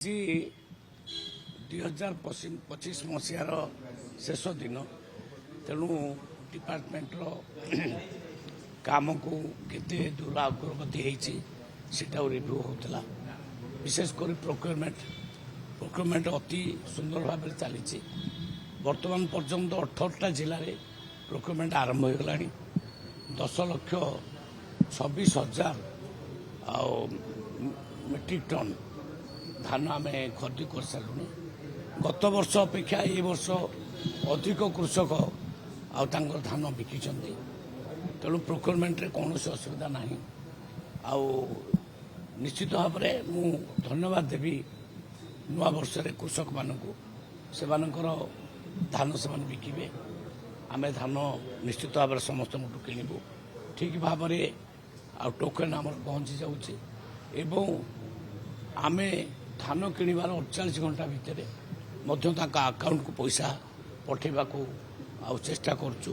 2025 मसीहार शेष दिन तेणु डिपार्टमेंटर काम को केते दूर अग्रगति होती रिव्यू होता विशेषकर प्रोक्योरमेंट अति सुंदर भाव चली वर्तमान पर्यंत 18टा जिले में प्रोक्योरमेंट आरंभ हो गला 10,26,000 मेट्रिक टन धान आम खरीद कर सारूँ गत वर्ष अपेक्षा ये वर्ष अधिक कृषक धान बिकिं तेणु प्रोक्योरमेंट कौन असुविधा ना निश्चित भाव में मु धन्यवाद देवी नुआ वर्ष कृषक मानक से धान से बिकिबे आम धान निश्चित भाव में समस्त किणु ठीक भाव में टोकन आम पहुँची जाऊँगी आमे धान किणवार 48 घंटा भितर अकाउंट को पैसा पठेबा को चेष्टा करचु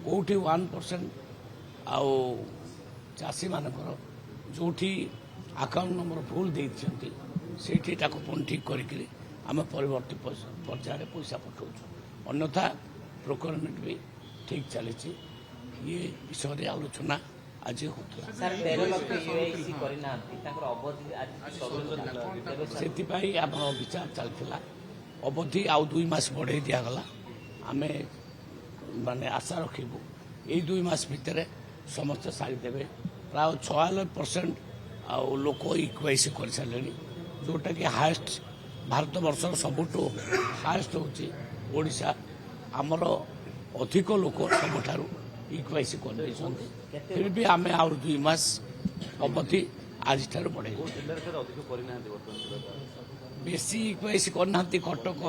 कोठी 1% चाषी मानकर जोठी अकाउंट नंबर भूल देती से पुणी ठीक करी आम परवर्ती पर्यायर पैसा पठाऊँ अन्यथा प्रोक्योरमेंट भी ठीक चली ये विषय आलोचना आज होता से विचार चलता अवधि आउ 2 मास बढ़े दिगला आम माने आशा रखू ये 2 मास भितर समस्त सारीदेवे प्राय 96% लोक इक्वाइसी कर सारे जोटा कि हाएस्ट भारत वर्षर सबुठ हाएस्ट होशा आमर अधिक लोक सबुठार इक्वाइसी कर फिर भी आम आउ 2 मास अवधि आज बढ़े बेसी इक्वाइसी करना कटक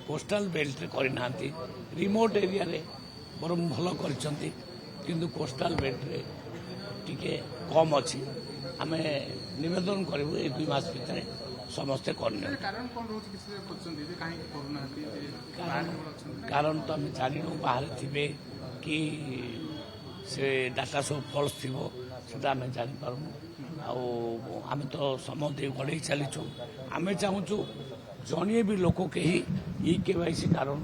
कोस्टाल बेल्ट करना रिमोट एरिया रे बर भल कर कोस्टाल बेल्ट रे टिके कम अच्छी आम निवेदन करूँ ये 2 मास भीतर समस्ते करने कारण तो आम जानू बाहर थे कि से डाटा सब फल्स थी आम जापारूँ आम तो समय गढ़ चलीचु आम चाहूँ जड़े भी लोक कहीं केवाईसी कारण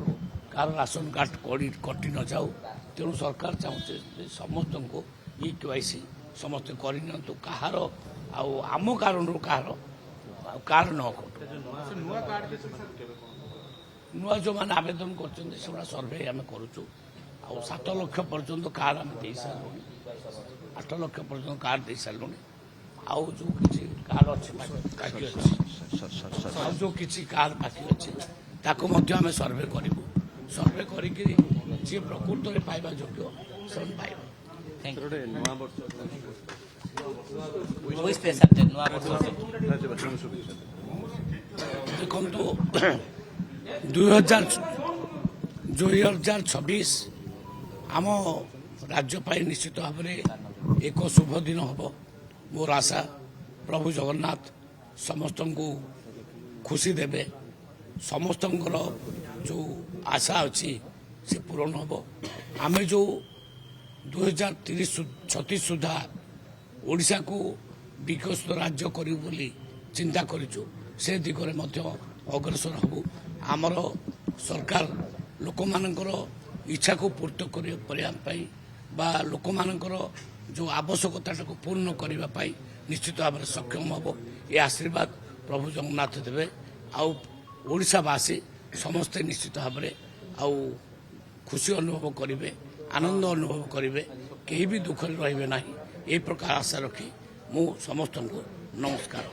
कार राशन कार्ड कटि न जाऊ तेणु सरकार चाहूँ समस्त को केवाईसी समस्ते करनी कहार आम कारण कहार कार न नुआ जो मैंने आवेदन कर सर्वे आम करुचु 7 लाख पर्यंत कार आम दे सारूँ 8 लाख पर्यंत कार दे सारूँ आउ जो किसी कार अच्छी जो किसी कार बाकी अच्छी ताको आम सर्वे करूँ सर्वे करी प्रकृत में पाइबा योग्य से पाइबा देखो 2026 आम राज्य निश्चित भाव में एक शुभ दिन हम मोर आशा प्रभु जगन्नाथ समस्त को खुशी देवे समस्त जो आशा अच्छी से पूरण हम आम जो 2036 सुधा ओडिशा को विकसित राज्य करूँ बोली चिंता करूँ से दिगरे अग्रसर हबू आमर सरकार लोक मानकर इच्छा को पूर्त करने बा लोक मानकर जो आवश्यकता को पूर्ण करने निश्चित भाव में सक्षम हम ये आशीर्वाद प्रभु जगन्नाथ देवे आशावासी समस्ते निश्चित भाव में खुशी अनुभव करेंगे आनंद अनुभव करेंगे कहीं भी दुख रे ना ये प्रकार आशा रखी मु समस्त को नमस्कार।